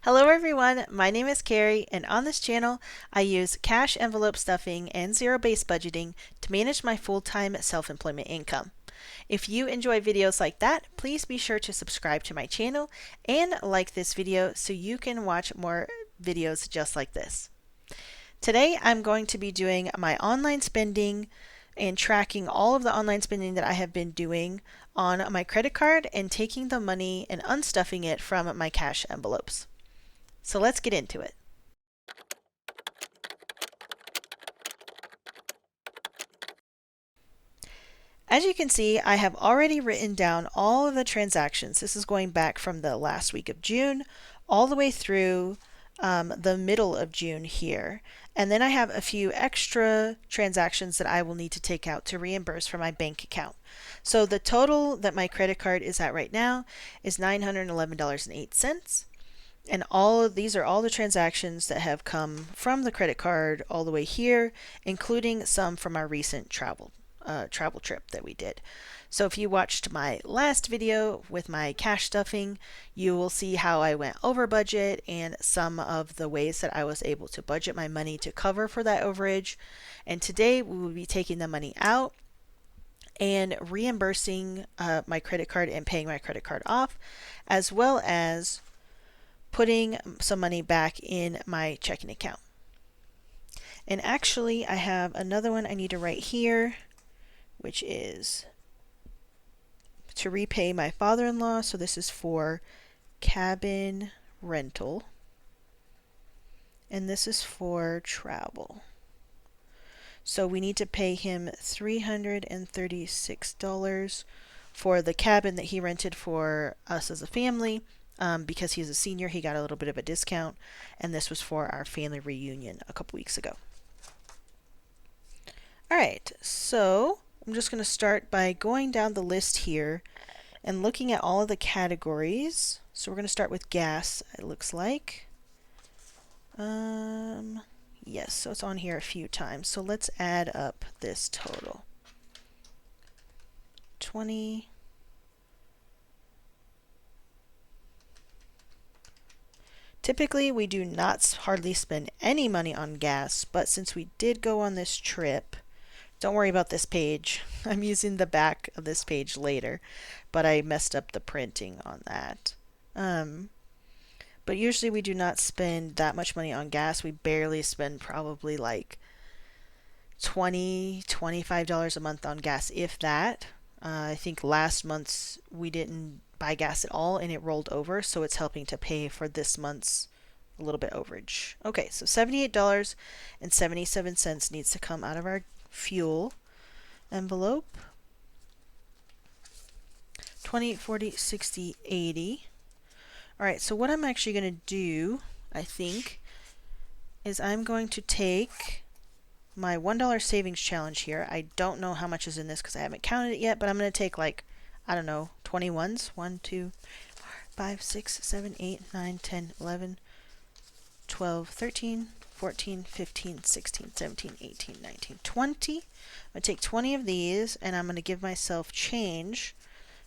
Hello everyone, my name is Carrie, and on this channel I use cash envelope stuffing and zero-based budgeting to manage my full-time self-employment income. If you enjoy videos like that, please be sure to subscribe to my channel and like this video so you can watch more videos just like this. Today I'm going to be doing my online spending and tracking all of the online spending that I have been doing on my credit card and taking the money and unstuffing it from my cash envelopes. So let's get into it. As you can see, I have already written down all of the transactions. This is going back from the last week of June all the way through the middle of June here. And then I have a few extra transactions that I will need to take out to reimburse from my bank account. So the total that my credit card is at right now is $911.08. And all of these are all the transactions that have come from the credit card all the way here, including some from our recent travel trip that we did. So if you watched my last video with my cash stuffing, you will see how I went over budget and some of the ways that I was able to budget my money to cover for that overage. And today we will be taking the money out and reimbursing my credit card and paying my credit card off, as well as putting some money back in my checking account. And actually, I have another one I need to write here, which is to repay my father-in-law. So this is for cabin rental. And this is for travel. So we need to pay him $336 for the cabin that he rented for us as a family. Because he's a senior, he got a little bit of a discount, and this was for our family reunion a couple weeks ago. Alright, so I'm just going to start by going down the list here and looking at all of the categories. So we're going to start with gas, it looks like. Yes, so it's on here a few times. So let's add up this total. 20. Typically, we do not hardly spend any money on gas, but since we did go on this trip, don't worry about this page. I'm using the back of this page later, but I messed up the printing on that. But usually we do not spend that much money on gas. We barely spend probably like $25 a month on gas, if that. I think last month's we didn't buy gas at all and it rolled over, so it's helping to pay for this month's a little bit overage. Okay, so $78.77 needs to come out of our fuel envelope. 20, 40, 60, 80. Alright, so what I'm actually going to do, I think, is I'm going to take my $1 savings challenge here. I don't know how much is in this because I haven't counted it yet, but I'm going to take like, I don't know, 21s. 1, 2, 5, 6, 7, 8, 9, 10, 11, 12, 13, 14, 15, 16, 17, 18, 19, 20. I'm going to take 20 of these and I'm going to give myself change,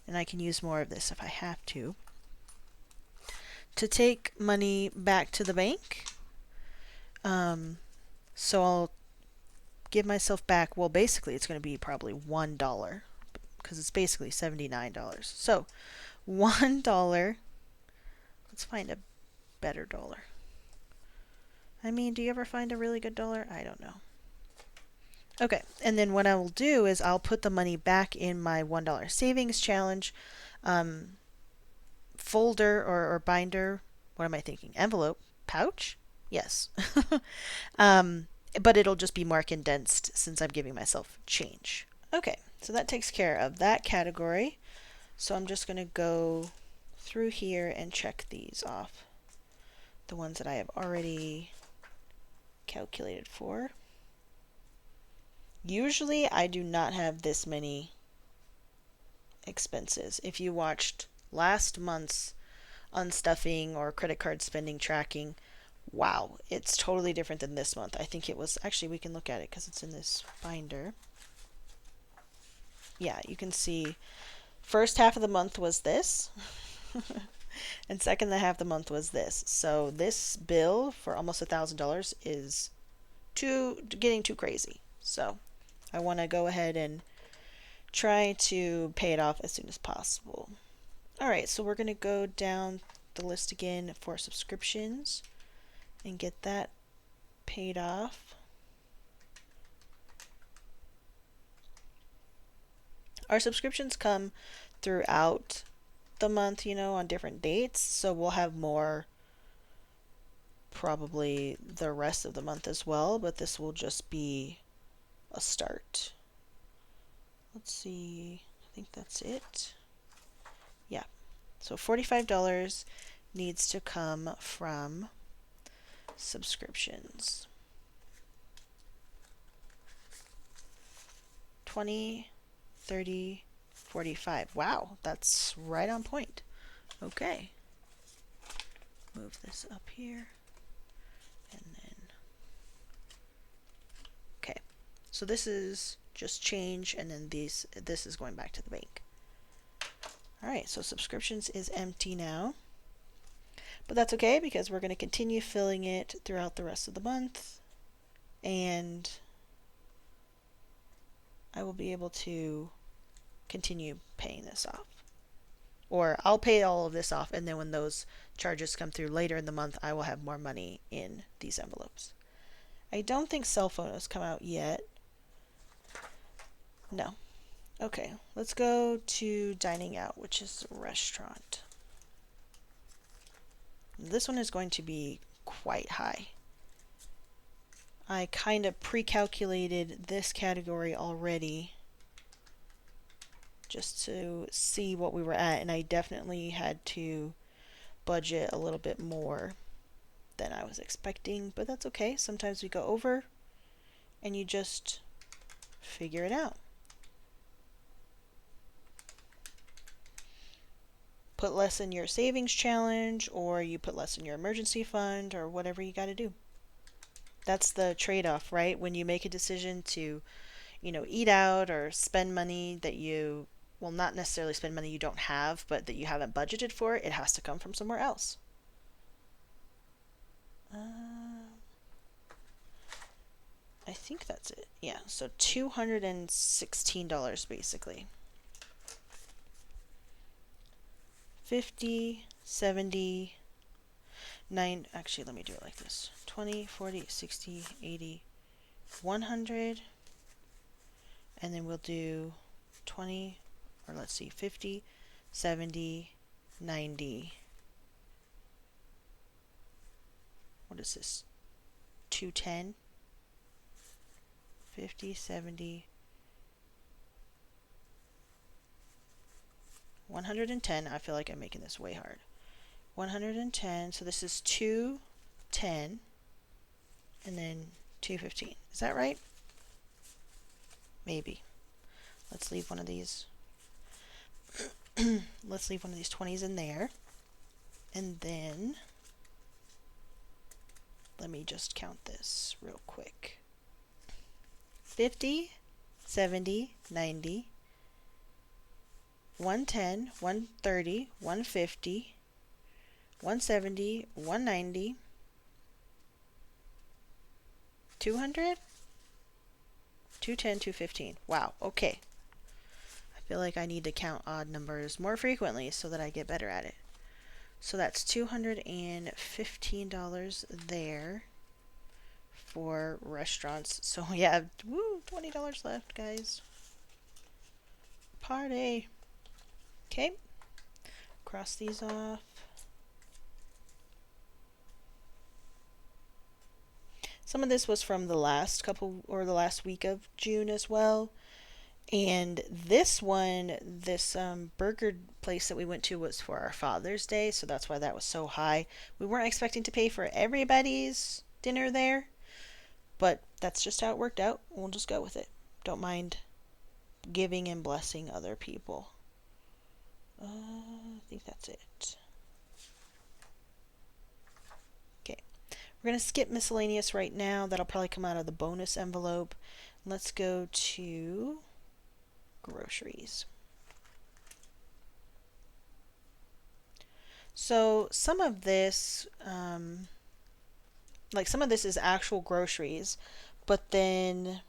and I can use more of this if I have to take money back to the bank. So I'll give myself back, well, basically it's going to be probably $1 because it's basically $79. So $1. Let's find a better dollar. I mean, do you ever find a really good dollar? I don't know. Okay, and then what I will do is I'll put the money back in my $1 savings challenge folder or binder. What am I thinking? Envelope? Pouch? Yes. But it'll just be more condensed since I'm giving myself change. Okay, so that takes care of that category. So I'm just going to go through here and check these off. The ones that I have already calculated for. Usually I do not have this many expenses. If you watched last month's unstuffing or credit card spending tracking, wow, it's totally different than this month. I think it was, actually we can look at it because it's in this binder. Yeah, you can see first half of the month was this. And second half of the month was this. So this bill for almost $1,000 is getting too crazy. So I want to go ahead and try to pay it off as soon as possible. All right, so we're going to go down the list again for subscriptions and get that paid off. Our subscriptions come throughout the month, on different dates, so we'll have more probably the rest of the month as well, but this will just be a start. Let's see, I think that's it. Yeah, so $45 needs to come from subscriptions. 20, 30, 45. Wow, that's right on point. Okay. Move this up here. And then, okay. So this is just change, and then this is going back to the bank. All right, so subscriptions is empty now. But that's okay because we're going to continue filling it throughout the rest of the month. And I will be able to continue paying this off. Or I'll pay all of this off, and then when those charges come through later in the month, I will have more money in these envelopes. I don't think cell phone has come out yet. No. Okay, let's go to dining out, which is restaurant. This one is going to be quite high. I kind of pre-calculated this category already just to see what we were at, and I definitely had to budget a little bit more than I was expecting, but that's okay. Sometimes we go over and you just figure it out. Put less in your savings challenge, or you put less in your emergency fund, or whatever you got to do. That's the trade-off, right? When you make a decision to, eat out or spend money that you, well, not necessarily spend money you don't have, but that you haven't budgeted for, it has to come from somewhere else. I think that's it. Yeah, so $216 basically. 50, 70, 9, actually let me do it like this. 20, 40, 60, 80, 100, and then we'll do 20, or let's see, 50, 70, 90. What is this? 210, 50, 70, 110. I feel like I'm making this way hard. 110, so this is 210, and then 215. Is that right? Maybe. Let's leave one of these. Let's leave one of these 20s in there. And then let me just count this real quick. 50, 70, 90, 110, 130, 150, 170, 190, 200, 210, 215. Wow, okay. I feel like I need to count odd numbers more frequently so that I get better at it. So that's $215 there for restaurants. So yeah, woo, $20 left, guys. Party. Okay. Cross these off. Some of this was from the last week of June as well. And this one, this burger place that we went to was for our Father's Day, so that's why that was so high. We weren't expecting to pay for everybody's dinner there, but that's just how it worked out. We'll just go with it. Don't mind giving and blessing other people. I think that's it. Okay. We're going to skip miscellaneous right now. That'll probably come out of the bonus envelope. Let's go to groceries. So some of this, like some of this is actual groceries, but then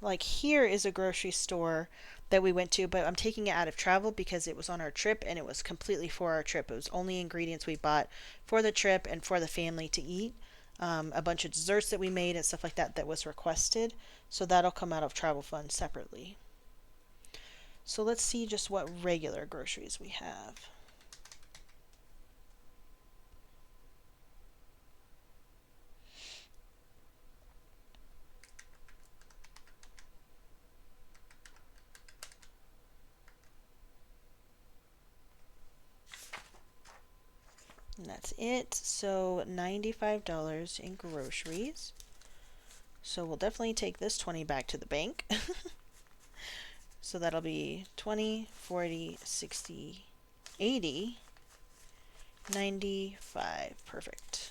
like here is a grocery store that we went to, but I'm taking it out of travel because it was on our trip and it was completely for our trip. It was only ingredients we bought for the trip and for the family to eat. A bunch of desserts that we made and stuff like that that was requested. So that'll come out of travel funds separately. So let's see just what regular groceries we have. And that's it. So $95 in groceries. So we'll definitely take this 20 back to the bank. So that'll be 20, 40, 60, 80, 95. Perfect.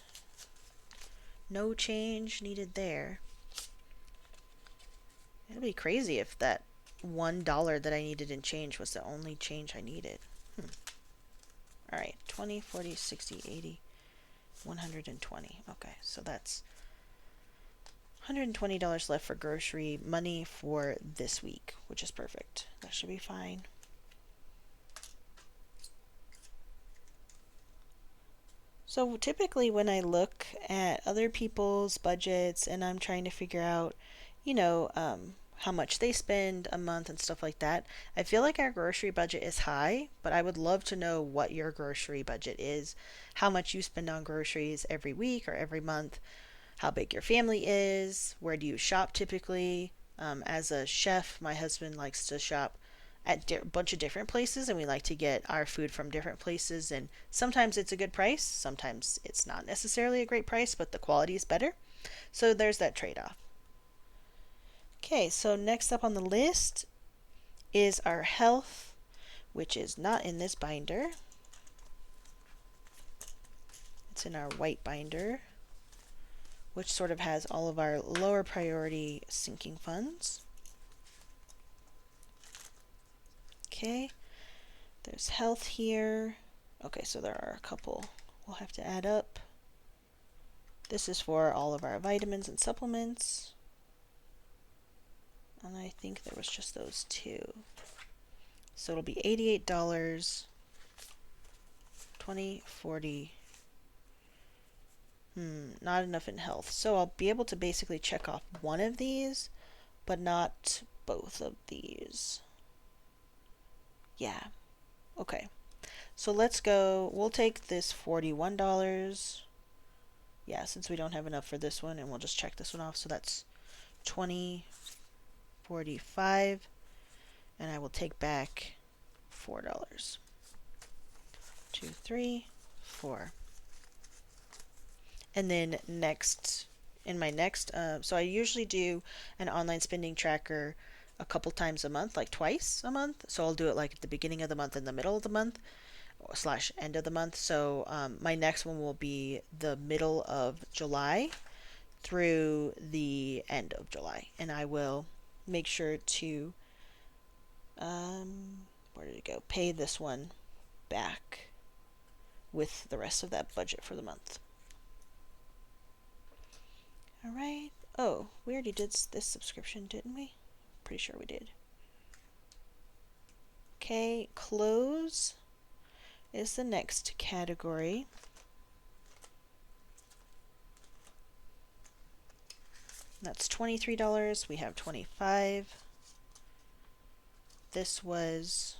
No change needed there. It'd be crazy if that $1 that I needed in change was the only change I needed. All right, 20, 40, 60, 80, 120. Okay, so that's $120 left for grocery money for this week, which is perfect. That should be fine. So typically when I look at other people's budgets and I'm trying to figure out, how much they spend a month and stuff like that, I feel like our grocery budget is high, but I would love to know what your grocery budget is, how much you spend on groceries every week or every month, how big your family is, where do you shop typically. As a chef, my husband likes to shop at a bunch of different places, and we like to get our food from different places. And sometimes it's a good price, sometimes it's not necessarily a great price, but the quality is better. So there's that trade off. Okay, so next up on the list is our health, which is not in this binder. It's in our white binder, which sort of has all of our lower priority sinking funds. Okay, there's health here. Okay, so there are a couple we'll have to add up. This is for all of our vitamins and supplements. And I think there was just those two. So it'll be $88, 20, 40. Not enough in health. So I'll be able to basically check off one of these, but not both of these. Yeah. Okay. So let's go. We'll take this $41. Yeah, since we don't have enough for this one, and we'll just check this one off. So that's 20, 45, and I will take back $4. 2, 3, 4. And then next, in my next, so I usually do an online spending tracker a couple times a month, like twice a month. So I'll do it like at the beginning of the month and the middle of the month slash end of the month. So my next one will be the middle of July through the end of July, and I will make sure to where did it go? Pay this one back with the rest of that budget for the month. All right. Oh, we already did this subscription, didn't we? Pretty sure we did. Okay, clothes is the next category. That's $23. We have 25. This was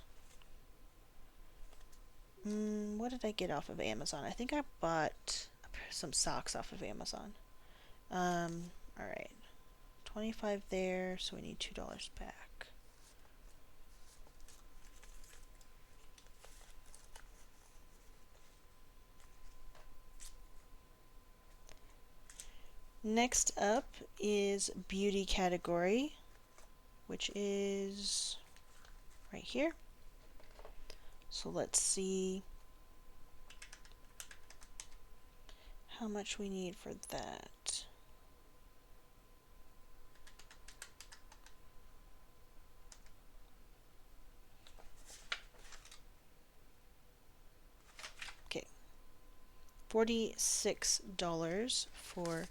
what did I get off of Amazon? I think I bought some socks off of Amazon. All right. 25 there, so we need $2 back. Next up is beauty category, which is right here. So let's see how much we need for that. Okay, $46 for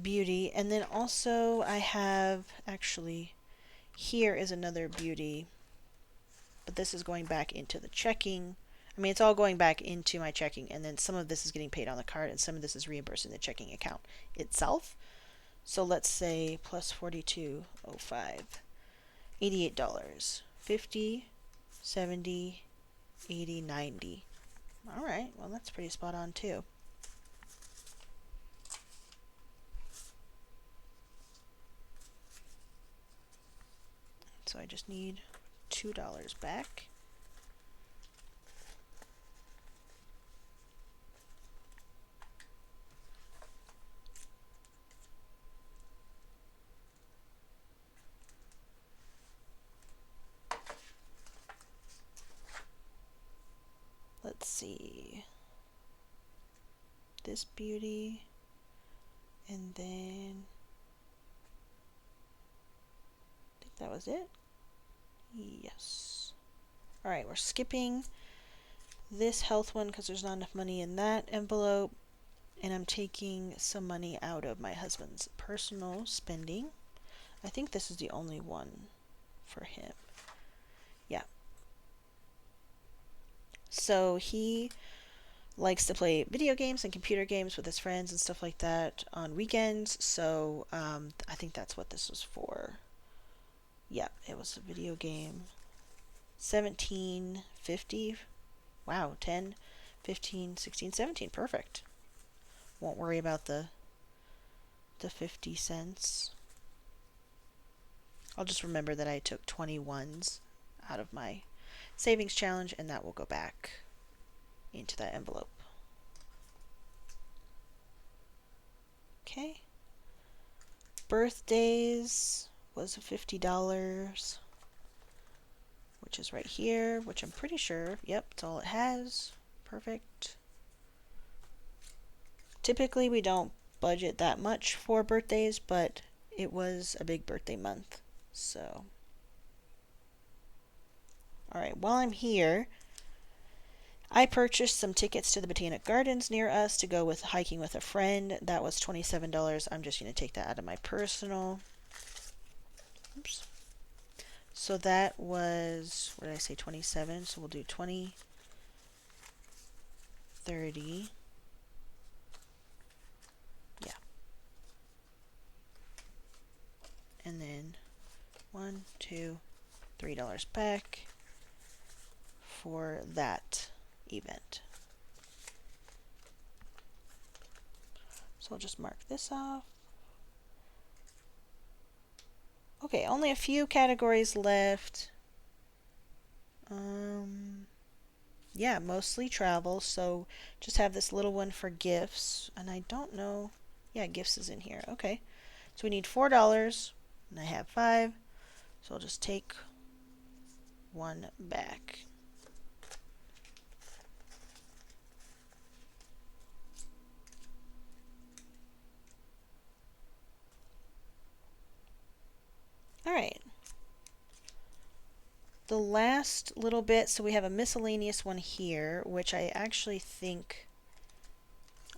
beauty. And then also I have, actually, here is another beauty, but this is going back into the checking. I mean, it's all going back into my checking, and then some of this is getting paid on the card, and some of this is reimbursing the checking account itself. So let's say plus 42.05, $88, 50, 70, 80, 90. All right, well, that's pretty spot on too. So I just need $2 back. Let's see. This beauty, and then I think that was it. Yes. All right, we're skipping this health one because there's not enough money in that envelope, and I'm taking some money out of my husband's personal spending. I think this is the only one for him. Yeah. So he likes to play video games and computer games with his friends and stuff like that on weekends. So I think that's what this was for. Yeah, it was a video game. 17.50. Wow, 10, 15, 16, 17. Perfect. Won't worry about the 50 cents. I'll just remember that I took 21s out of my savings challenge, and that will go back into that envelope. Okay. Birthdays was $50, which is right here, which I'm pretty sure, yep, it's all it has. Perfect. Typically we don't budget that much for birthdays, but it was a big birthday month, so. Alright, while I'm here, I purchased some tickets to the Botanic Gardens near us to go with hiking with a friend. That was $27. I'm just going to take that out of my personal. Oops. So that was, what did I say, 27? So we'll do 20, 30. Yeah. And then $1, $2, $3 back for that event. So I'll just mark this off. Okay, only a few categories left. Yeah, mostly travel, so just have this little one for gifts, and I don't know. Yeah, gifts is in here. Okay, so we need $4, and I have 5, so I'll just take one back. All right. The last little bit, so we have a miscellaneous one here, which I actually think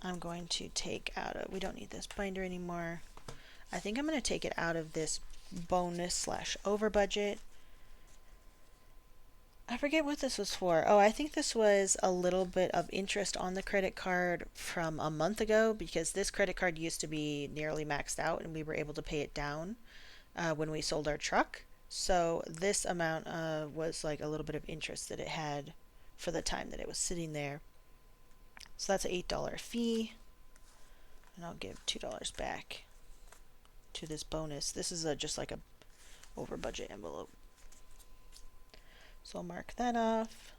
I'm going to take out of, we don't need this binder anymore. I think I'm going to take it out of this bonus slash over budget. I forget what this was for. Oh, I think this was a little bit of interest on the credit card from a month ago, because this credit card used to be nearly maxed out and we were able to pay it down when we sold our truck. So this amount was like a little bit of interest that it had for the time that it was sitting there. So that's an $8 fee, and I'll give $2 back to this bonus. This is just like a over budget envelope. So I'll mark that off.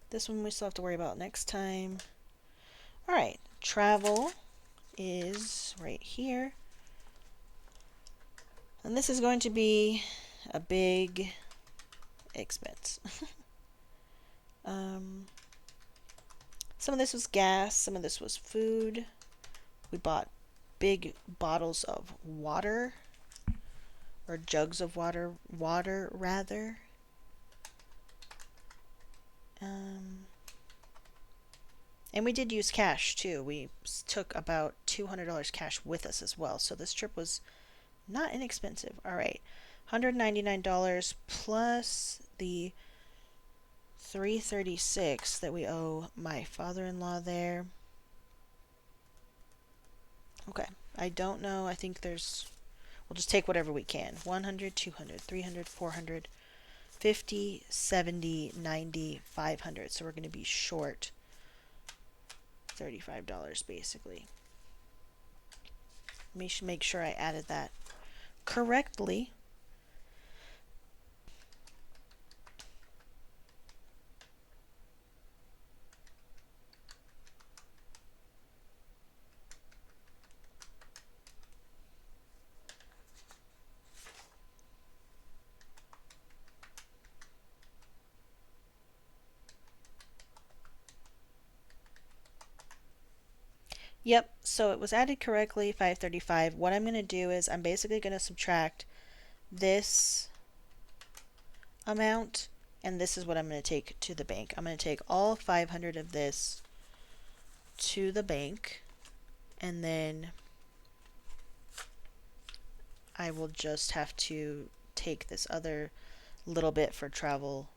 This one we still have to worry about next time. Alright, travel is right here. And this is going to be a big expense. Some of this was gas, some of this was food. We bought big bottles of water, or jugs of water rather. And we did use cash too. We took about $200 cash with us as well. So this trip was not inexpensive. All right. $199 plus the 336 that we owe my father-in-law there. Okay. I don't know. I think we'll just take whatever we can. 100, 200, 300, 400, 50, 70, 90, 500. So we're going to be short $35 basically. Let me make sure I added that correctly. Yep, so it was added correctly, 535. What I'm going to do is I'm basically going to subtract this amount, and this is what I'm going to take to the bank. I'm going to take all 500 of this to the bank, and then I will just have to take this other little bit for travel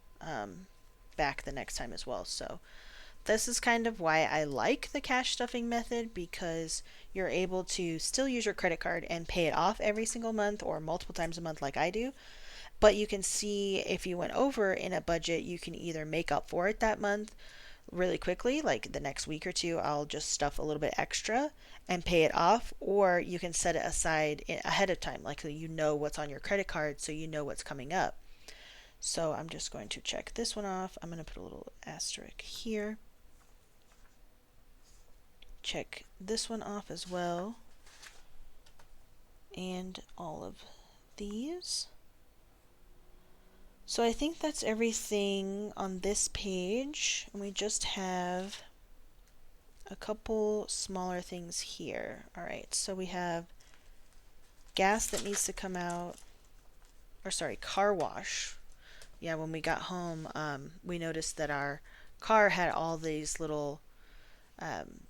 back the next time as well. So this is kind of why I like the cash stuffing method, because you're able to still use your credit card and pay it off every single month or multiple times a month like I do. But you can see if you went over in a budget, you can either make up for it that month really quickly, like the next week or two, I'll just stuff a little bit extra and pay it off, or you can set it aside ahead of time, like you know what's on your credit card so you know what's coming up. So I'm just going to check this one off. I'm going to put a little asterisk here. Check this one off as well. And all of these. So I think that's everything on this page. And we just have a couple smaller things here. Alright, so we have gas that needs to come out. Or sorry, car wash. Yeah, when we got home, we noticed that our car had all these little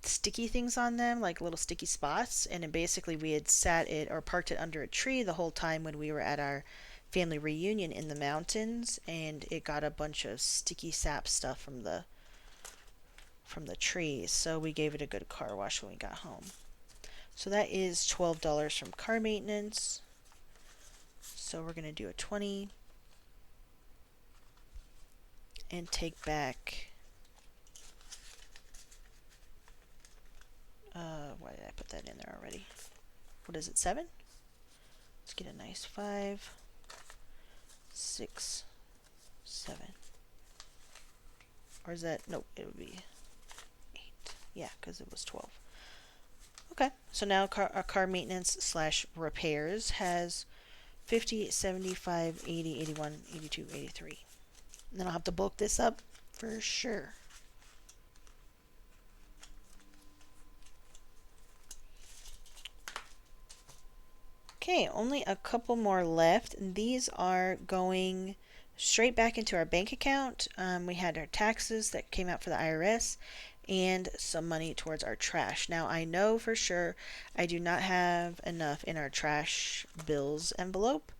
sticky things on them, like little sticky spots, and basically we had sat it or parked it under a tree the whole time when we were at our family reunion in the mountains, and it got a bunch of sticky sap stuff from the trees, so we gave it a good car wash when we got home. So that is $12 from car maintenance. So we're going to do a 20 and take back why did I put that in there already? What is it, 7? Let's get a nice 5, 6, 7. Or is that, no, it would be 8. Yeah, because it was 12. Okay, so now our car maintenance slash repairs has 50, 75, 80, 81, 82, 83. And then I'll have to bulk this up for sure. Okay, only a couple more left, and these are going straight back into our bank account. We had our taxes that came out for the IRS and some money towards our trash. Now, I know for sure I do not have enough in our trash bills envelope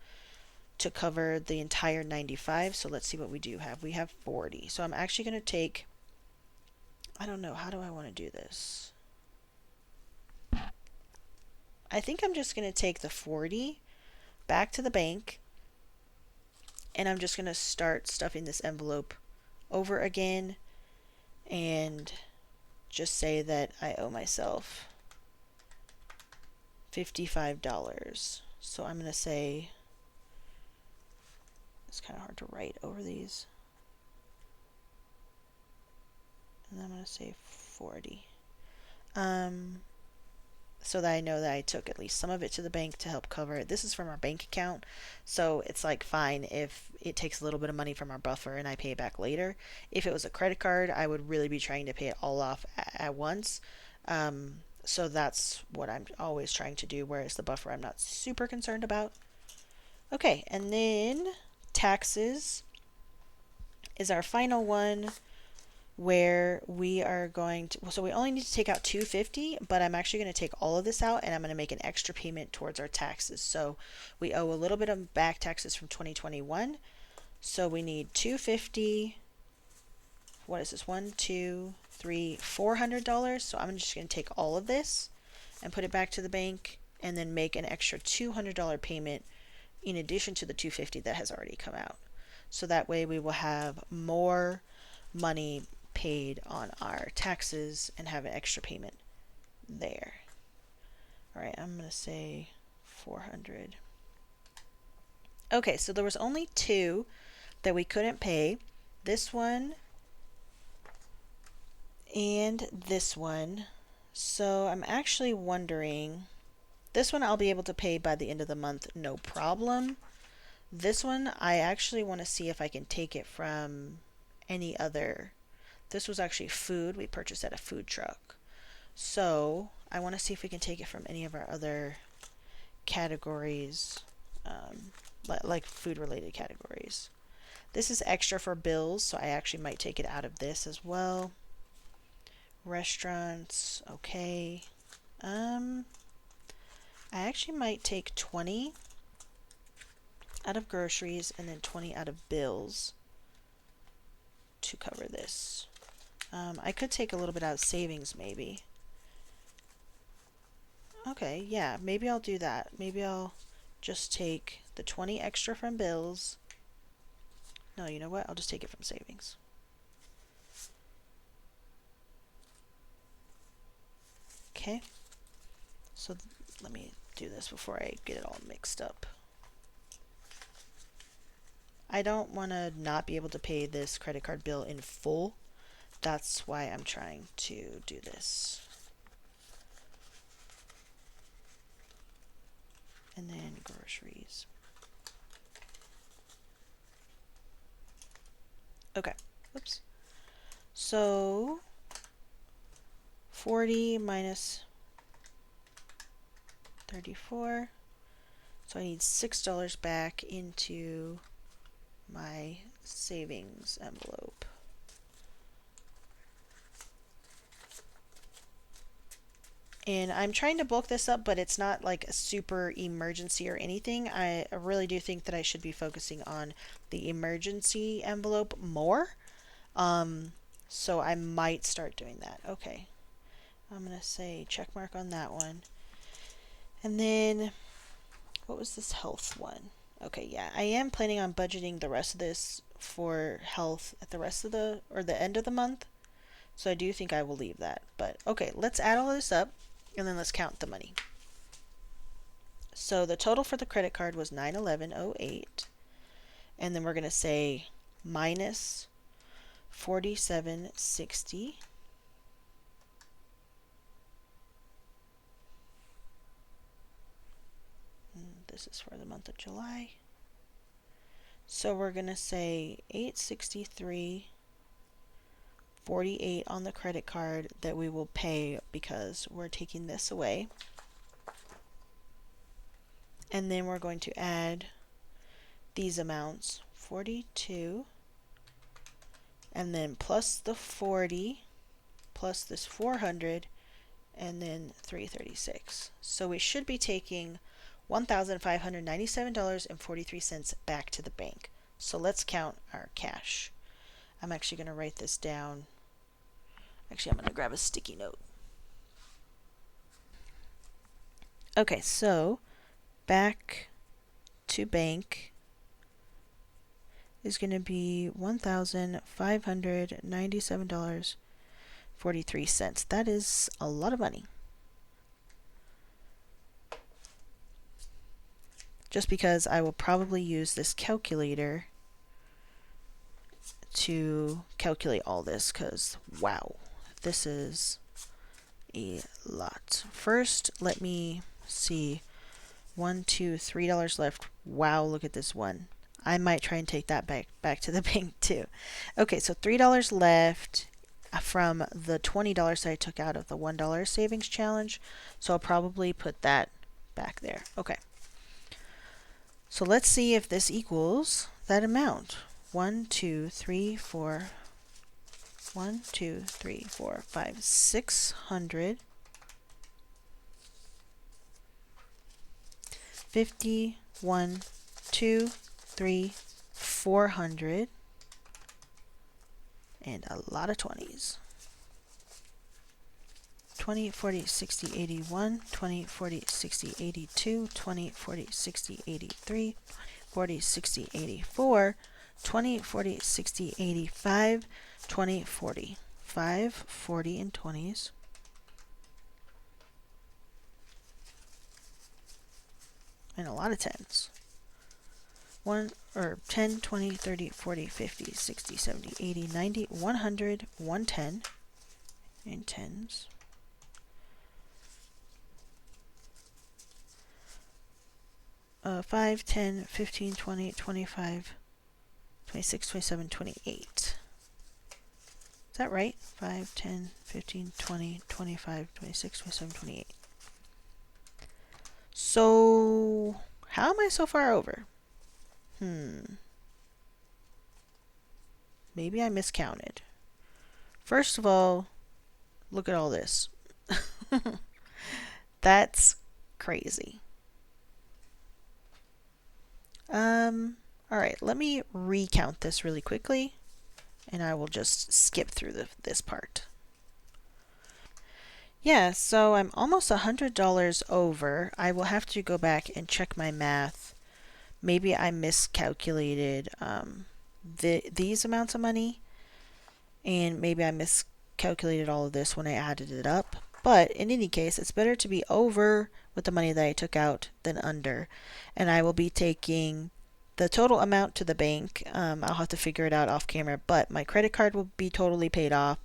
to cover the entire 95, so let's see what we do have. We have 40, so I'm actually going to take, I don't know, how do I want to do this? I think I'm just going to take the 40 back to the bank, and I'm just going to start stuffing this envelope over again and just say that I owe myself $55. So I'm going to say, it's kind of hard to write over these, and I'm going to say 40. So that I know that I took at least some of it to the bank to help cover it. This is from our bank account, so it's like fine if it takes a little bit of money from our buffer and I pay it back later. If it was a credit card, I would really be trying to pay it all off at once. So that's what I'm always trying to do, whereas the buffer I'm not super concerned about. Okay, and then taxes is our final one. where we are going to, so we only need to take out 250, but I'm actually going to take all of this out and I'm going to make an extra payment towards our taxes. So we owe a little bit of back taxes from 2021. So we need 250. What is this? One, two, three, $400. So I'm just going to take all of this and put it back to the bank and then make an extra $200 payment in addition to the 250 that has already come out. So that way we will have more money paid on our taxes and have an extra payment there. All right, I'm going to say 400. Okay, so there was only two that we couldn't pay. This one and this one. So I'm actually wondering, this one I'll be able to pay by the end of the month, no problem. This one, I actually want to see if I can take it from any other. This was actually food we purchased at a food truck. So I want to see if we can take it from any of our other categories, like food related categories. This is extra for bills, so I actually might take it out of this as well. Restaurants, okay. I actually might take 20 out of groceries and then 20 out of bills to cover this. I could take a little bit out of savings maybe. Okay, yeah, maybe I'll do that. Maybe I'll just take the 20 extra from bills. No, you know what? I'll just take it from savings. Okay, so let me do this before I get it all mixed up. I don't want to not be able to pay this credit card bill in full. That's why I'm trying to do this. And then groceries. Okay, oops. So 40 minus 34. So I need $6 back into my savings envelope. And I'm trying to bulk this up, but it's not like a super emergency or anything. I really do think that I should be focusing on the emergency envelope more. So I might start doing that. Okay. I'm going to say check mark on that one. And then, what was this health one? Okay, yeah, I am planning on budgeting the rest of this for health at the rest of the, or the end of the month. So I do think I will leave that. But okay, let's add all of this up and then let's count the money. So the total for the credit card was $911.08. And then we're going to say minus $47.60. This is for the month of July. So we're going to say $863.48 on the credit card that we will pay because we're taking this away. And then we're going to add these amounts, 42, and then plus the 40, plus this 400, and then 336. So we should be taking $1,597.43 back to the bank. So let's count our cash. I'm actually going to write this down. Actually, I'm going to grab a sticky note. Okay, so back to bank is going to be $1,597.43. That is a lot of money. Just because I will probably use this calculator to calculate all this because, wow, this is a lot. First, let me see. $1, $2, $3 left. Wow, look at this one. I might try and take that back to the bank too. Okay, so $3 left from the $20 that I took out of the $1 savings challenge. So I'll probably put that back there. Okay. So let's see if this equals that amount. 1, 2, 3, 4, 1, 2, 3, 4, 5, 600. 50, 1, 2, 3, 400. And a lot of 20s. 20, 40, 60, 81, 20, 40, 60, 82, 20, 40, 60, 83, 40, 60, 84, 20, 40, 60, 85, 20, 40. 5, 40, and 20s. And a lot of 10s. 1 or 10, 20, 30, 40, 50, 60, 70, 80, 90, 100, 110, and 10s. 5, 10, 15, 20, 25, 26, 27, 28. Is that right? 5, 10, 15, 20, 25, 26, 27, 28. So, how am I so far over? Maybe I miscounted. First of all, look at all this. That's crazy. Alright, let me recount this really quickly, and I will just skip through this part. Yeah, so I'm almost $100 over. I will have to go back and check my math. Maybe I miscalculated these amounts of money, and maybe I miscalculated all of this when I added it up. But in any case, it's better to be over with the money that I took out than under. And I will be taking the total amount to the bank. I'll have to figure it out off camera, but my credit card will be totally paid off.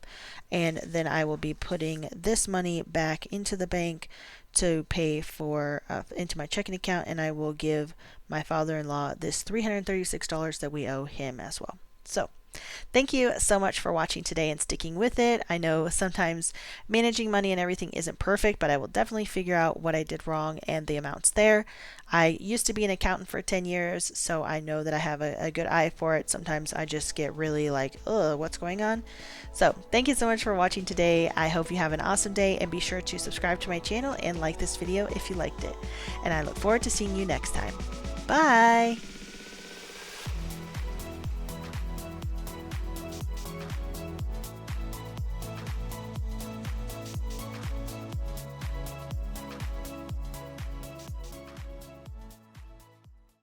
And then I will be putting this money back into the bank to pay for into my checking account, and I will give my father-in-law this $336 that we owe him as well. So thank you so much for watching today and sticking with it. I know sometimes managing money and everything isn't perfect, but I will definitely figure out what I did wrong and the amounts there. I used to be an accountant for 10 years, so I know that I have a good eye for it. Sometimes I just get really like, ugh, what's going on? So thank you so much for watching today. I hope you have an awesome day, and be sure to subscribe to my channel and like this video if you liked it. And I look forward to seeing you next time. Bye!